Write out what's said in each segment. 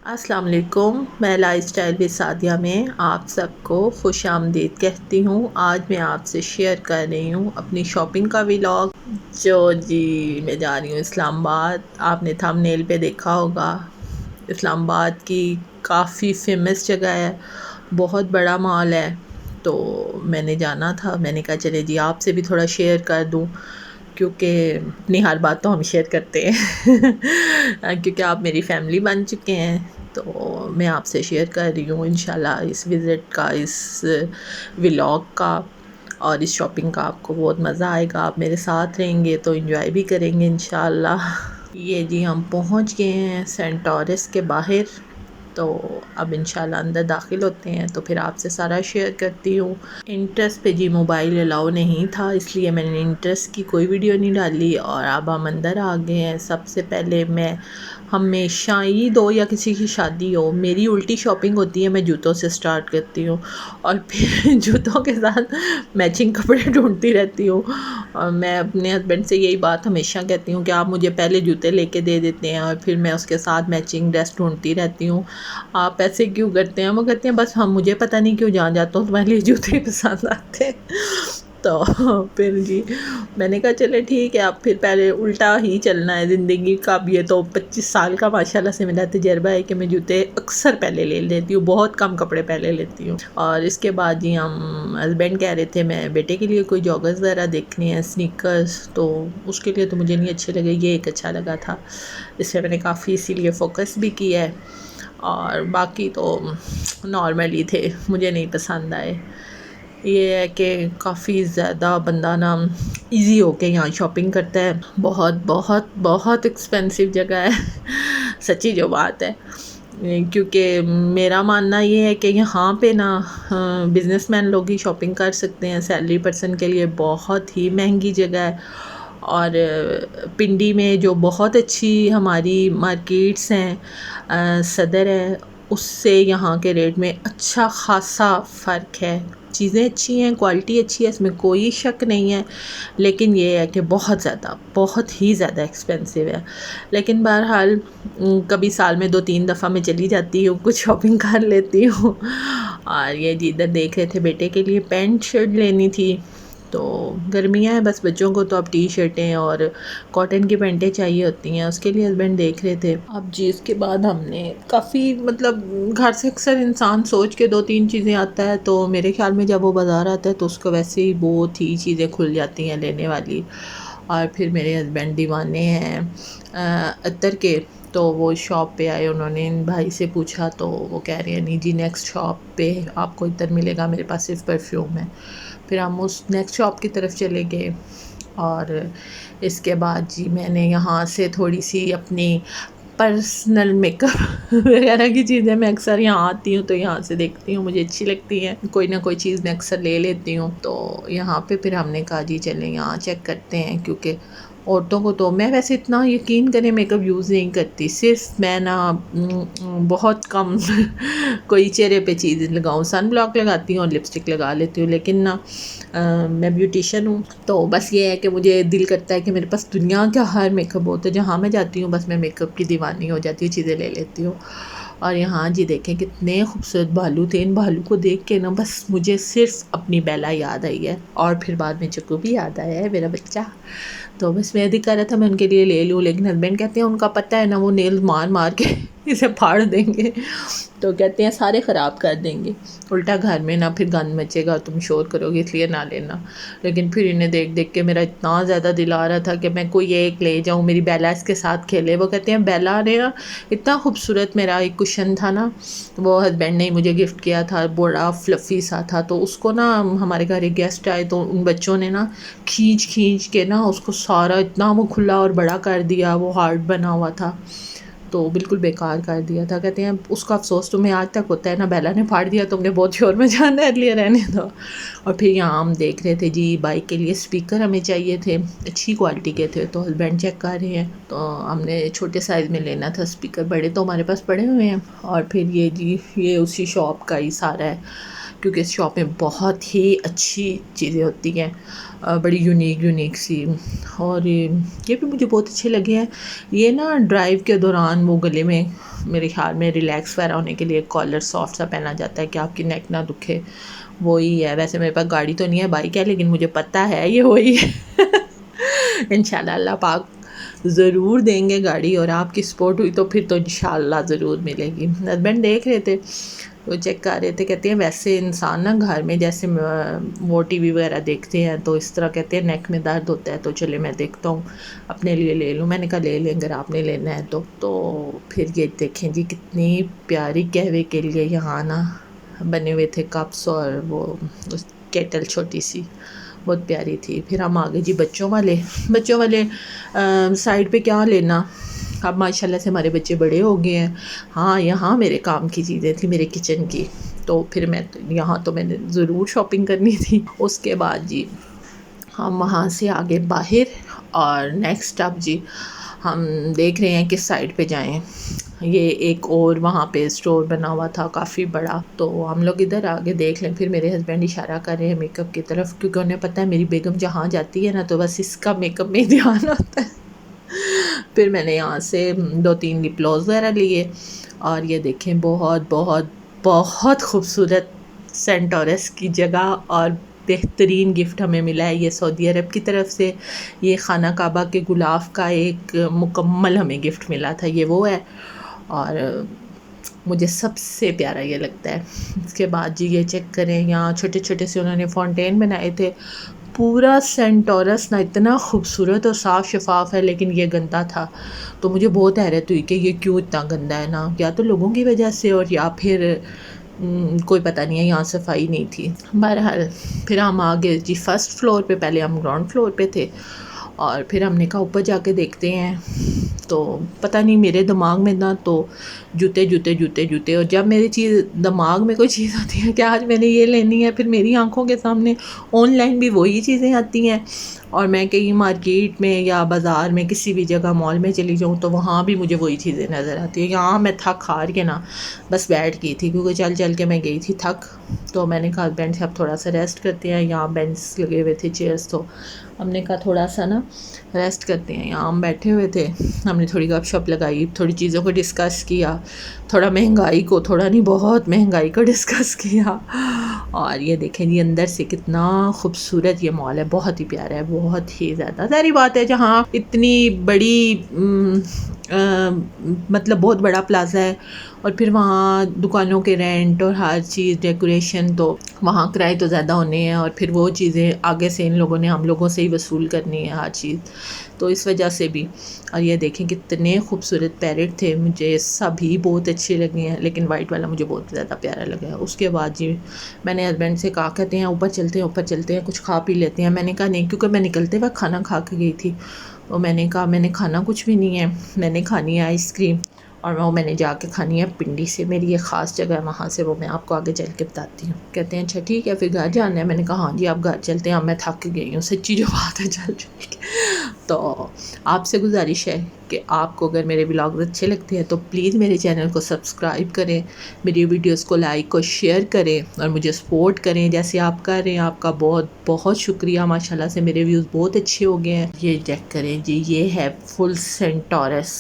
السلام علیکم، میں لائف اسٹائل ود سعدیہ میں آپ سب کو خوش آمدید کہتی ہوں۔ آج میں آپ سے شیئر کر رہی ہوں اپنی شاپنگ کا ولاگ میں جا رہی ہوں اسلام آباد۔ آپ نے تھمبنیل پہ دیکھا ہوگا، اسلام آباد کی کافی فیمس جگہ ہے، بہت بڑا مال ہے، تو میں نے جانا تھا۔ میں نے کہا چلے جی آپ سے بھی تھوڑا شیئر کر دوں، کیونکہ اپنی ہر بات تو ہم شیئر کرتے ہیں کیونکہ آپ میری فیملی بن چکے ہیں، تو میں آپ سے شیئر کر رہی ہوں انشاءاللہ اس وزٹ کا، اس ولاگ کا اور اس شاپنگ کا۔ آپ کو بہت مزہ آئے گا، آپ میرے ساتھ رہیں گے تو انجوائے بھی کریں گے انشاءاللہ۔ یہ جی ہم پہنچ گئے ہیں سینٹ ٹورس کے باہر، تو اب انشاءاللہ اندر داخل ہوتے ہیں تو پھر آپ سے سارا شیئر کرتی ہوں۔ انٹرس پہ جی موبائل الاؤ نہیں تھا، اس لیے میں نے انٹرس کی کوئی ویڈیو نہیں ڈالی، اور اب ہم اندر آ گئے ہیں۔ سب سے پہلے میں ہمیشہ عید ہو یا کسی کی شادی ہو، میری الٹی شاپنگ ہوتی ہے، میں جوتوں سے سٹارٹ کرتی ہوں اور پھر جوتوں کے ساتھ میچنگ کپڑے ڈھونڈتی رہتی ہوں، اور میں اپنے ہسبینڈ سے یہی بات ہمیشہ کہتی ہوں کہ آپ مجھے پہلے جوتے لے کے دے دیتے ہیں اور پھر میں اس کے ساتھ میچنگ ڈریس ڈھونڈتی رہتی ہوں، آپ ایسے کیوں کرتے ہیں؟ وہ کہتے ہیں بس ہم مجھے پتہ نہیں کیوں جہاں جاتا ہوں تمہارے لیے جوتے پسند آتے ہیں تو پھر جی میں نے کہا چلے ٹھیک ہے، اب پھر پہلے الٹا ہی چلنا ہے زندگی کا۔ اب یہ تو 25 سال کا ماشاءاللہ سے میرا تجربہ ہے کہ میں جوتے اکثر پہلے لے لیتی ہوں، بہت کم کپڑے پہلے لیتی ہوں۔ اور اس کے بعد جی ہم ہسبینڈ کہہ رہے تھے میں بیٹے کے لیے کوئی جاگرز وغیرہ دیکھنے ہیں، سنیکرز، تو اس کے لیے تو مجھے نہیں اچھے لگے، یہ ایک اچھا لگا تھا، اس پہ میں نے کافی اسی لیے فوکس بھی کیا ہے، اور باقی تو نارمل ہی تھے، مجھے نہیں پسند آئے۔ یہ ہے کہ کافی زیادہ بندہ نا ایزی ہو کے یہاں شاپنگ کرتا ہے، بہت بہت بہت ایکسپینسو جگہ ہے سچی جو بات ہے، کیونکہ میرا ماننا یہ ہے کہ یہاں پہ نا بزنس مین لوگ ہی شاپنگ کر سکتے ہیں، سیلری پرسن کے لیے بہت ہی مہنگی جگہ ہے۔ اور پنڈی میں جو بہت اچھی ہماری مارکیٹس ہیں، صدر ہے، اس سے یہاں کے ریٹ میں اچھا خاصا فرق ہے، چیزیں اچھی ہیں، کوالٹی اچھی ہے، اس میں کوئی شک نہیں ہے، لیکن یہ ہے کہ بہت ہی زیادہ ایکسپینسو ہے۔ لیکن بہرحال کبھی سال میں 2-3 دفعہ میں چلی جاتی ہوں، کچھ شاپنگ کر لیتی ہوں۔ اور یہ جی ادھر دیکھ رہے تھے بیٹے کے لیے پینٹ شرٹ لینی تھی، تو گرمیاں ہیں بس بچوں کو تو اب ٹی شرٹیں اور کاٹن کی پینٹیں چاہیے ہوتی ہیں، اس کے لیے ہسبینڈ دیکھ رہے تھے۔ اب جی اس کے بعد ہم نے کافی مطلب گھر سے اکثر انسان سوچ کے 2-3 چیزیں آتا ہے، تو میرے خیال میں جب وہ بازار آتا ہے تو اس کو ویسے ہی بہت ہی چیزیں کھل جاتی ہیں لینے والی۔ اور پھر میرے ہسبینڈ دیوانے ہیں عطر کے، تو وہ شاپ پہ آئے، انہوں نے ان بھائی سے پوچھا تو وہ کہہ رہے ہیں نہیں جی نیکسٹ شاپ پہ آپ کو عطر ملے گا، میرے پاس صرف پرفیوم ہے۔ پھر ہم اس نیکسٹ شاپ کی طرف چلے گئے، اور اس کے بعد جی میں نے یہاں سے تھوڑی سی اپنی پرسنل میک اپ وغیرہ کی چیزیں، میں اکثر یہاں آتی ہوں تو یہاں سے دیکھتی ہوں، مجھے اچھی لگتی ہیں، کوئی نہ کوئی چیز میں اکثر لے لیتی ہوں، تو یہاں پہ پھر ہم نے کہا جی چلیں یہاں چیک کرتے ہیں، کیونکہ عورتوں کو تو میں ویسے اتنا یقین کریں میک اپ یوز نہیں کرتی، صرف میں نا بہت کم کوئی چہرے پہ چیز لگاؤں، سن بلاک لگاتی ہوں اور لپسٹک لگا لیتی ہوں، لیکن نا میں بیوٹیشین ہوں، تو بس یہ ہے کہ مجھے دل کرتا ہے کہ میرے پاس دنیا کا ہر میک اپ ہو، تو جہاں میں جاتی ہوں بس میں میک اپ کی دیوانی ہو جاتی ہوں، چیزیں لے لیتی ہوں۔ اور یہاں جی دیکھیں کتنے خوبصورت بھالو تھے، ان بھالو کو دیکھ کے نا بس مجھے صرف اپنی بیلا یاد آئی ہے، اور پھر بعد میں چکو بھی یاد آیا ہے میرا بچہ، تو بس میں دل کر رہا تھا میں ان کے لیے لے لوں، لیکن ہسبینڈ کہتے ہیں ان کا پتہ ہے نا وہ نیل مار مار کے اسے پھاڑ دیں گے، تو کہتے ہیں سارے خراب کر دیں گے، الٹا گھر میں نا پھر گند مچے گا، تم شور کرو گے، اس لیے نہ لینا۔ لیکن پھر انہیں دیکھ دیکھ کے میرا اتنا زیادہ دل آ رہا تھا کہ میں کوئی ایک لے جاؤں، میری بیلا اس کے ساتھ کھیلے۔ وہ کہتے ہیں بیلا نے نا اتنا خوبصورت، میرا ایک کشن تھا نا وہ ہسبینڈ نے مجھے گفٹ کیا تھا، بڑا فلفی سا تھا، تو اس کو نا ہمارے گھر ایک گیسٹ آئے تو ان بچوں نے نا کھینچ کھینچ کے نا اس کو سارا اتنا وہ کھلا اور بڑا کر دیا، وہ ہارٹ بنا ہوا تھا تو بالکل بیکار کر دیا تھا۔ کہتے ہیں اس کا افسوس تمہیں آج تک ہوتا ہے نا، بیلا نے پھاڑ دیا، تم نے بہت شور میں جانا ہے، لیے رہنے دو۔ اور پھر یہاں ہم دیکھ رہے تھے جی بائک کے لیے اسپیکر ہمیں چاہیے تھے، اچھی کوالٹی کے تھے، تو ہسبینڈ چیک کر رہے ہیں، تو ہم نے چھوٹے سائز میں لینا تھا اسپیکر، بڑے تو ہمارے پاس پڑے ہوئے ہیں۔ اور پھر یہ جی یہ اسی شاپ کا ہی سارا ہے، کیونکہ اس شاپ میں بہت ہی اچھی چیزیں ہوتی ہیں، بڑی یونیک سی، اور یہ بھی مجھے بہت اچھے لگے ہیں۔ یہ نا ڈرائیو کے دوران وہ گلے میں میرے خیال میں ریلیکس وغیرہ ہونے کے لیے کالر سافٹ سا پہنا جاتا ہے کہ آپ کی نیک نہ دکھے، وہی ہے. ویسے میرے پاس گاڑی تو نہیں ہے، بائک ہے، لیکن مجھے پتہ ہے یہ وہی ہے. انشاءاللہ اللہ پاک ضرور دیں گے گاڑی، اور آپ کی سپورٹ ہوئی تو پھر تو انشاءاللہ ضرور ملے گی. ہسبینڈ دیکھ رہے تھے، وہ چیک کر رہے تھے، کہتے ہیں ویسے انسان نا گھر میں جیسے وہ ٹی وی وغیرہ دیکھتے ہیں تو اس طرح کہتے ہیں نیک میں درد ہوتا ہے، تو چلے میں دیکھتا ہوں اپنے لیے لے لوں. میں نے کہا لے لیں اگر آپ نے لینا ہے تو پھر یہ دیکھیں جی کتنی پیاری قہوے کے لیے یہاں نا بنے ہوئے تھے کپس، اور وہ کیٹل چھوٹی سی بہت پیاری تھی. پھر ہم آگے جی بچوں والے سائڈ پہ کیا لینا. اب ماشاءاللہ سے ہمارے بچے بڑے ہو گئے ہیں. ہاں یہاں میرے کام کی چیزیں تھیں، میرے کچن کی، تو پھر یہاں تو میں نے ضرور شاپنگ کرنی تھی. اس کے بعد جی ہم وہاں سے آگے باہر، اور نیکسٹ اب جی ہم دیکھ رہے ہیں کس سائڈ پہ جائیں. یہ ایک اور وہاں پہ اسٹور بنا ہوا تھا کافی بڑا، تو ہم لوگ ادھر آگے دیکھ لیں. پھر میرے ہسبینڈ اشارہ کر رہے ہیں میک اپ کی طرف، کیونکہ انہیں پتہ ہے میری بیگم جہاں جاتی ہے نا تو بس اس کا میک اپ میں دھیان ہوتا ہے. پھر میں نے یہاں سے 2-3 لپ گلوز وغیرہ لیے، اور یہ دیکھیں بہت بہت بہت خوبصورت سینٹورس کی جگہ، اور بہترین گفٹ ہمیں ملا ہے یہ سعودی عرب کی طرف سے. یہ خانہ کعبہ کے غلاف کا ایک مکمل ہمیں گفٹ ملا تھا، یہ وہ ہے، اور مجھے سب سے پیارا یہ لگتا ہے. اس کے بعد جی یہ چیک کریں، یہاں چھوٹے چھوٹے سے انہوں نے فونٹین بنائے تھے. پورا سینٹورس نا اتنا خوبصورت اور صاف شفاف ہے، لیکن یہ گندا تھا. تو مجھے بہت حیرت ہوئی کہ یہ کیوں اتنا گندا ہے نا، یا تو لوگوں کی وجہ سے، اور یا پھر کوئی پتہ نہیں ہے، یہاں صفائی نہیں تھی. بہرحال پھر ہم آگے جی فرسٹ فلور پہ، پہلے ہم گراؤنڈ فلور پہ تھے، اور پھر ہم نے کہا اوپر جا کے دیکھتے ہیں. تو پتہ نہیں میرے دماغ میں نا تو جوتے جوتے جوتے جوتے، اور جب میری دماغ میں کوئی چیز آتی ہے کہ آج میں نے یہ لینی ہے، پھر میری آنکھوں کے سامنے آن لائن بھی وہی چیزیں آتی ہیں. اور میں کہیں مارکیٹ میں یا بازار میں کسی بھی جگہ مال میں چلی جاؤں تو وہاں بھی مجھے وہی چیزیں نظر آتی ہیں. یہاں میں تھک ہار کے نا بس بیٹھ گئی تھی، کیونکہ چل چل کے میں گئی تھی تھک. تو میں نے کہا ہسبینڈ سے اب تھوڑا سا ریسٹ کرتے ہیں. یہاں بینچ لگے ہوئے تھے، چیئرس، تو ہم نے کہا تھوڑا سا نا ریسٹ کرتے ہیں. یہاں ہم بیٹھے ہوئے تھے، ہم نے تھوڑی گپ شپ لگائی، تھوڑی چیزوں کو ڈسکس کیا، تھوڑا مہنگائی کو، تھوڑا نہیں بہت مہنگائی کو ڈسکس کیا. اور یہ دیکھیں جی اندر سے کتنا خوبصورت یہ مال ہے، بہت ہی پیارا ہے، بہت ہی زیادہ. ظاہری بات ہے جہاں اتنی بڑی مطلب بہت بڑا پلازا ہے، اور پھر وہاں دکانوں کے رینٹ اور ہر چیز ڈیکوریشن، تو وہاں کرائے تو زیادہ ہونے ہیں، اور پھر وہ چیزیں آگے سے ان لوگوں نے ہم لوگوں سے ہی وصول کرنی ہے ہر چیز، تو اس وجہ سے بھی. اور یہ دیکھیں کتنے خوبصورت پیرٹ تھے، مجھے سبھی بہت اچھے لگے ہیں، لیکن وائٹ والا مجھے بہت زیادہ پیارا لگا ہے. اس کے بعد جی میں نے ہسبینڈ سے کہا، کہتے ہیں اوپر چلتے ہیں کچھ کھا پی لیتے ہیں. میں نے کہا نہیں، کیونکہ میں نکلتے وقت کھانا کھا کے گئی تھی، تو میں نے کہا میں نے کھانا کچھ بھی نہیں ہے، میں نے کھانی ہے آئس کریم، اور میں نے جا کے کھانی ہے پنڈی سے. میری ایک خاص جگہ ہے وہاں سے، وہ میں آپ کو آگے چل کے بتاتی ہوں. کہتے ہیں اچھا ٹھیک ہے، پھر گھر جانا ہے. میں نے کہا ہاں جی آپ گھر چلتے ہیں، اب میں تھک گئی ہوں، سچی جو بات ہے چل چل کے. تو آپ سے گزارش ہے کہ آپ کو اگر میرے ولاگز اچھے لگتے ہیں تو پلیز میرے چینل کو سبسکرائب کریں، میری ویڈیوز کو لائک اور شیئر کریں، اور مجھے سپورٹ کریں جیسے آپ کر رہے ہیں. آپ کا بہت بہت شکریہ. ماشاءاللہ سے میرے ویوز بہت اچھے ہو گئے ہیں. یہ چیک کریں جی، یہ ہے فل سینٹورس.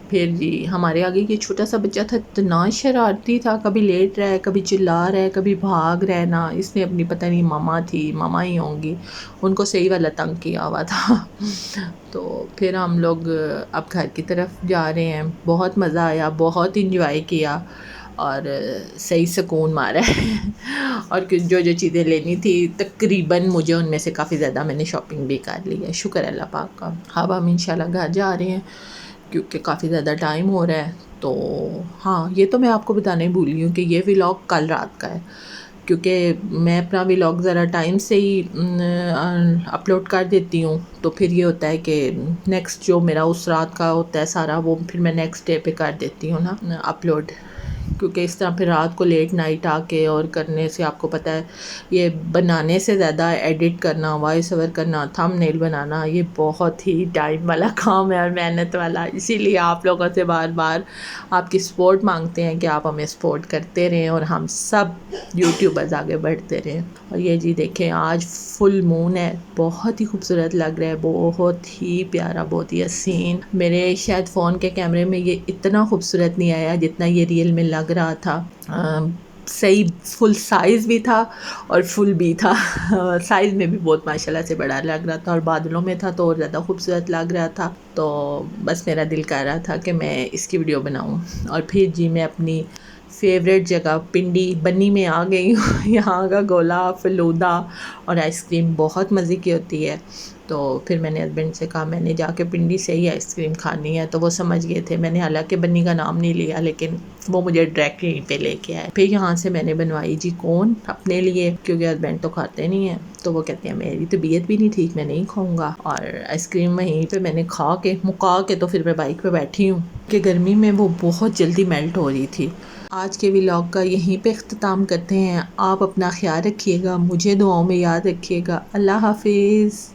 پھر جی ہمارے آگے یہ چھوٹا سا بچہ تھا، اتنا شرارتی تھا، کبھی لیٹ رہا ہے، کبھی چلا رہا ہے، کبھی بھاگ رہا ہے. نا اس نے اپنی پتہ نہیں ماما ہی ہوں گی، ان کو صحیح والا تنگ کیا ہوا تھا. تو پھر ہم لوگ اب گھر کی طرف جا رہے ہیں. بہت مزہ آیا، بہت انجوائے کیا، اور صحیح سکون مارا ہے. اور جو چیزیں لینی تھی تقریباً مجھے ان میں سے کافی زیادہ میں نے شاپنگ بھی کر لی ہے، شکر اللہ پاک کا. اب ہم انشاءاللہ گھر جا رہے ہیں کیونکہ کافی زیادہ ٹائم ہو رہا ہے. تو ہاں یہ تو میں آپ کو بتانا ہی بھول گئی ہوں کہ یہ ولاگ کل رات کا ہے، کیونکہ میں اپنا ولاگ ذرا ٹائم سے ہی اپلوڈ کر دیتی ہوں، تو پھر یہ ہوتا ہے کہ نیکسٹ جو میرا اس رات کا ہوتا ہے سارا، وہ پھر میں نیکسٹ ڈے پہ کر دیتی ہوں نا اپلوڈ، کیونکہ اس طرح پھر رات کو لیٹ نائٹ آ کے اور کرنے سے آپ کو پتہ ہے یہ بنانے سے زیادہ ایڈٹ کرنا، وائس اوور کرنا، تھم نیل بنانا یہ بہت ہی ٹائم والا کام ہے اور محنت والا. اسی لیے آپ لوگوں سے بار بار آپ کی سپورٹ مانگتے ہیں کہ آپ ہمیں سپورٹ کرتے رہیں اور ہم سب یوٹیوبرز آگے بڑھتے رہیں. اور یہ جی دیکھیں آج فل مون ہے، بہت ہی خوبصورت لگ رہا ہے، بہت ہی پیارا، بہت ہی حسین. میرے شاید فون کے کیمرے میں یہ اتنا خوبصورت نہیں آیا جتنا یہ ریئل میں لگ رہا تھا. صحیح فل سائز بھی تھا اور فل بھی تھا. سائز میں بھی بہت ماشاءاللہ سے بڑا لگ رہا تھا اور بادلوں میں تھا تو اور زیادہ خوبصورت لگ رہا تھا. تو بس میرا دل کر رہا تھا کہ میں اس کی ویڈیو بناؤں. اور پھر جی میں اپنی فیوریٹ جگہ پنڈی بنی میں آ گئی ہوں. یہاں کا گولا، فلودہ اور آئس کریم بہت مزے کی ہوتی ہے. تو پھر میں نے ہسبینڈ سے کہا میں نے جا کے پنڈی سے ہی آئس کریم کھانی ہے، تو وہ سمجھ گئے تھے. میں نے حالانکہ بنی کا نام نہیں لیا لیکن وہ مجھے ڈائریکٹ یہیں پہ لے کے آئے. پھر یہاں سے میں نے بنوائی جی کون اپنے لیے، کیونکہ ہسبینڈ تو کھاتے نہیں ہیں، تو وہ کہتے ہیں میری طبیعت بھی نہیں ٹھیک، میں نہیں کھاؤں گا. اور آئس کریم وہیں پہ میں نے کھا کے مکا کے تو پھر میں بائک پہ بیٹھی ہوں کہ گرمی میں وہ بہت جلدی میلٹ ہو رہی تھی. آج کے ولاگ کا یہیں پہ اختتام کرتے ہیں. آپ اپنا خیال رکھیے گا، مجھے دعاؤں میں یاد رکھیے گا. اللہ حافظ.